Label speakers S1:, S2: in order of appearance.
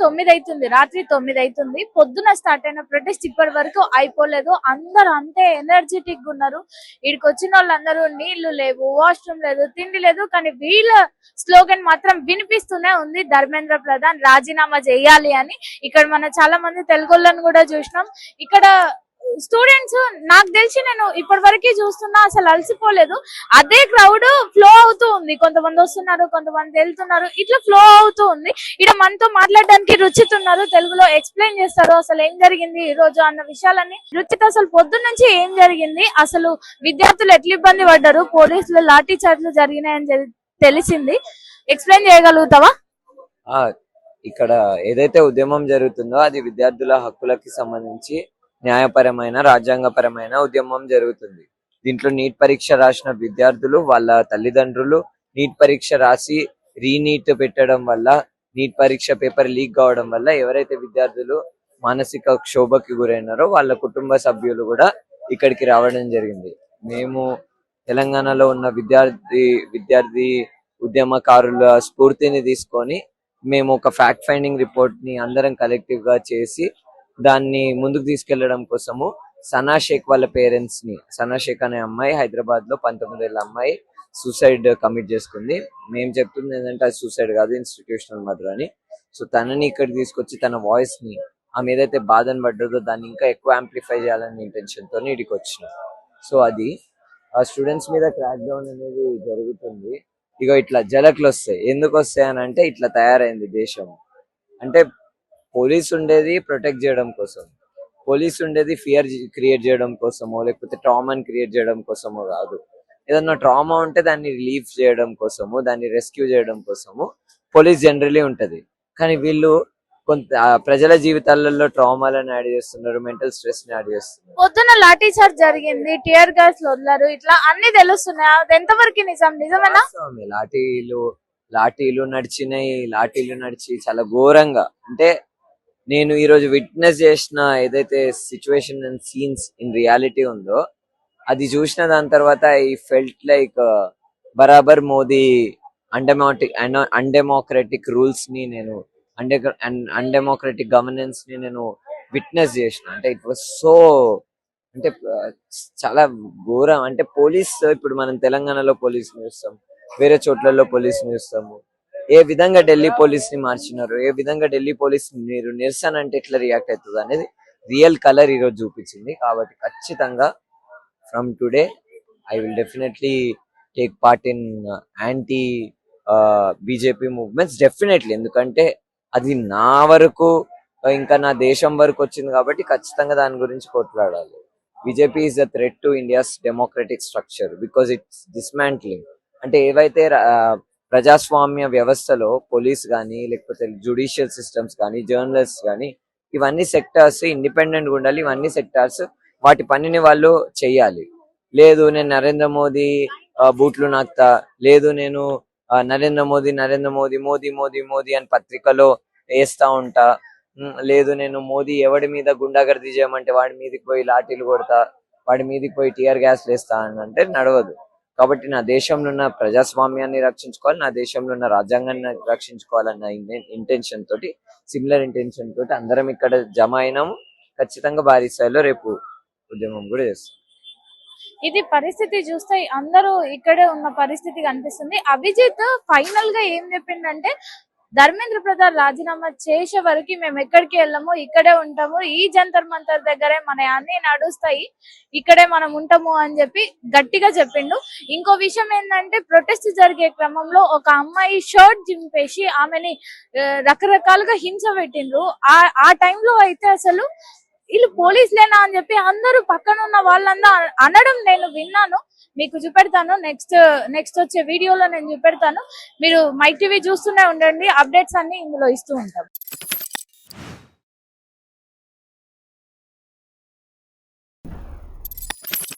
S1: 9 అవుతుంది, రాత్రి 9 అవుతుంది. పొద్దున స్టార్ట్ అయిన ప్రొటెస్ట్ ఇప్పటి వరకు అయిపోలేదు. అందరూ అంతే ఎనర్జెటిక్ గా ఉన్నారు. ఇక్కడికి వచ్చిన వాళ్ళందరూ నీళ్లు లేవు, వాష్రూమ్ లేదు, తిండి లేదు, కానీ వీళ్ళ స్లోగన్ మాత్రం వినిపిస్తూనే ఉంది, ధర్మేంద్ర ప్రధాన్ రాజీనామా చేయాలి అని. ఇక్కడ మనం చాలా మంది తెలుగులను కూడా చూసినాం. ఇక్కడ స్టూడెంట్స్ నాకు తెలిసి నేను ఇప్పటి వరకు చూస్తున్నా, అసలు అలసిపోలేదు. అదే క్రౌడ్ ఫ్లో అవుతూ ఉంది, కొంతమంది వస్తున్నారు, కొంతమంది వెళ్తున్నారు, ఇట్లా ఫ్లో అవుతూ ఉంది. ఇక్కడ మనతో మాట్లాడడానికి రుచిత ఉన్నారు, తెలుగులో ఎక్స్ప్లెయిన్ చేస్తారు అసలు ఏం జరిగింది ఈ రోజు అన్న విషయాలన్నీ. రుచిత, అసలు పొద్దున్న నుంచి ఏం జరిగింది, అసలు విద్యార్థులు ఎట్లా ఇబ్బంది పడ్డారు, పోలీసులు లాఠీ చార్జ్లు జరిగినాయని తెలిసింది, ఎక్స్ప్లెయిన్ చేయగలుగుతావా?
S2: ఇక్కడ ఏదైతే ఉద్యమం జరుగుతుందో అది విద్యార్థుల హక్కులకి సంబంధించి న్యాయపరమైన రాజ్యాంగపరమైన ఉద్యమం జరుగుతుంది. దీంట్లో నీట్ పరీక్ష రాసిన విద్యార్థులు, వాళ్ళ తల్లిదండ్రులు నీట్ పరీక్ష రాసి రీనీట్ పెట్టడం వల్ల, నీట్ పరీక్ష పేపర్ లీక్ కావడం వల్ల ఎవరైతే విద్యార్థులు మానసిక క్షోభకి గురైనారో వాళ్ళ కుటుంబ సభ్యులు కూడా ఇక్కడికి రావడం జరిగింది. మేము తెలంగాణలో ఉన్న విద్యార్థి ఉద్యమకారుల స్ఫూర్తిని తీసుకొని మేము ఒక ఫ్యాక్ట్ ఫైండింగ్ రిపోర్ట్ ని అందరం కలెక్టివ్ గా చేసి దాన్ని ముందుకు తీసుకెళ్లడం కోసము సనా షేక్ వాళ్ళ పేరెంట్స్ ని, సనా షేక్ అనే అమ్మాయి హైదరాబాద్ లో 19 ఏళ్ల అమ్మాయి సూసైడ్ కమిట్ చేసుకుంది. మేము చెప్తుంది ఏంటంటే అది సూసైడ్ కాదు, ఇన్స్టిట్యూషనల్ మర్డర్ అని. సో తనని ఇక్కడ తీసుకొచ్చి తన వాయిస్ ని, ఆమె ఏదైతే బాధను పడ్డదో దాన్ని ఇంకా ఎక్కువ యాంప్లిఫై చేయాలనే ఇంటెన్షన్ తో ఇక్కడికి వచ్చినాం. సో అది ఆ స్టూడెంట్స్ మీద క్రాక్ డౌన్ అనేది జరుగుతుంది. ఇక ఇట్లా జలకులు వస్తాయి. ఎందుకు వస్తాయి అని అంటే ఇట్లా తయారైంది దేశం. అంటే పోలీస్ ఉండేది ప్రొటెక్ట్ చేయడం కోసం, పోలీస్ ఉండేది ఫియర్ క్రియేట్ చేయడం కోసమో లేకపోతే ట్రామాని క్రియేట్ చేయడం కోసమో కాదు. ఏదన్నా ట్రామా ఉంటే దాన్ని రిలీఫ్ చేయడం కోసము, దాన్ని రెస్క్యూ చేయడం కోసము పోలీస్ జనరలీ ఉంటది. కానీ వీళ్ళు కొంత ప్రజల జీవితాలలో ట్రామాలను యాడ్ చేస్తున్నారు, మెంటల్ స్ట్రెస్ ని యాడ్ చేస్తున్నారు.
S1: పొద్దున లాఠీ చార్జ్ జరిగింది, టియర్ గ్యాస్ వదిలారు, ఇట్లా అన్ని తెలుస్తున్నాయి, అది ఎంతవరకు నిజమేనా?
S2: లాఠీలు నడిచినాయి, లాఠీలు నడిచి చాలా ఘోరంగా. అంటే నేను ఈ రోజు విట్నెస్ చేసిన ఏదైతే situation and scenes in reality ఉందో అది చూసిన దాని తర్వాత ఐ ఫెల్ట్ లైక్ బరాబర్ మోదీ అన్డెమోక్రటిక్ రూల్స్ ని నేను అన్డెమోక్రటిక్ గవర్నెన్స్ ని నేను విట్నెస్ చేసిన. అంటే ఇట్ వాస్ సో, అంటే చాలా ఘోరం. అంటే పోలీస్, ఇప్పుడు మనం తెలంగాణలో పోలీస్ చూస్తాం, వేరే చోట్లలో పోలీస్ చూస్తాము. ఏ విధంగా ఢిల్లీ పోలీస్ ని మార్చినారు, ఏ విధంగా ఢిల్లీ పోలీస్ మీరు నిరసన అంటే ఎట్లా రియాక్ట్ అవుతుంది అనేది రియల్ కలర్ ఈ రోజు చూపించింది. కాబట్టి ఖచ్చితంగా from today I will definitely take part in anti BJP movements definitely. ఎందుకంటే అది నా వరకు ఇంకా నా దేశం వరకు వచ్చింది కాబట్టి ఖచ్చితంగా దాని గురించి కొట్లాడాలి. BJP is a threat to India's democratic structure because it's dismantling. అంటే ఏవైతే ప్రజాస్వామ్య వ్యవస్థలో పోలీస్ కానీ లేకపోతే జ్యుడిషియల్ సిస్టమ్స్ కానీ జర్నలిస్ట్ కానీ ఇవన్నీ సెక్టార్స్ ఇండిపెండెంట్ గా ఉండాలి. ఇవన్నీ సెక్టార్స్ వాటి పనిని వాళ్ళు చెయ్యాలి. లేదు నేను నరేంద్ర మోదీ బూట్లు నాకుతా, లేదు నేను నరేంద్ర మోదీ మోదీ మోదీ మోదీ అని పత్రికలో వేస్తా ఉంటా, లేదు నేను మోదీ ఎవడి మీద గుండాగర్దీ చేయమంటే వాడి మీదకి పోయి లాఠీలు కొడతా, వాడి మీదకి పోయి టియర్ గ్యాస్ వేస్తా అని అంటే నడవదు. కాబట్టి నా దేశంలో ఉన్న ప్రజాస్వామ్యాన్ని రక్షించుకోవాలి, నా దేశంలో ఉన్న రాజ్యాంగాన్ని రక్షించుకోవాలన్న ఇంటెన్షన్ తోటి, సిమిలర్ ఇంటెన్షన్ తోటి అందరం ఇక్కడ జమ అయినాము. ఖచ్చితంగా భారీ స్థాయిలో రేపు ఉద్యమం కూడా చేస్తాం.
S1: ఇది పరిస్థితి చూస్తే అందరూ ఇక్కడే ఉన్న పరిస్థితి కనిపిస్తుంది. అభిజిత్ ఫైనల్ గా ఏం చెప్పిండంటే, ధర్మేంద్ర ప్రధాన్ రాజీనామా చేసే వరకు మేము ఎక్కడికి వెళ్ళము, ఇక్కడే ఉంటాము, ఈ జంతర్ మంతర్ దగ్గరే మన అన్ని నడుస్తాయి, ఇక్కడే మనం ఉంటాము అని చెప్పి గట్టిగా చెప్పిండు. ఇంకో విషయం ఏంటంటే, ప్రొటెస్ట్ జరిగే క్రమంలో ఒక అమ్మాయి షర్ట్ జింపేసి ఆమెని రకరకాలుగా హింస పెట్టిండ్రు. ఆ టైంలో అయితే అసలు వీళ్ళు పోలీసులేనా అని చెప్పి అందరూ పక్కన ఉన్న వాళ్ళంతా అనడం నేను విన్నాను. మీకు చూపెడతాను, నెక్స్ట్ వచ్చే వీడియోలో నేను చూపెడతాను. మీరు మైక్ టీవీ చూస్తూనే ఉండండి, అప్డేట్స్ అన్ని ఇందులో ఇస్తూ ఉంటాం.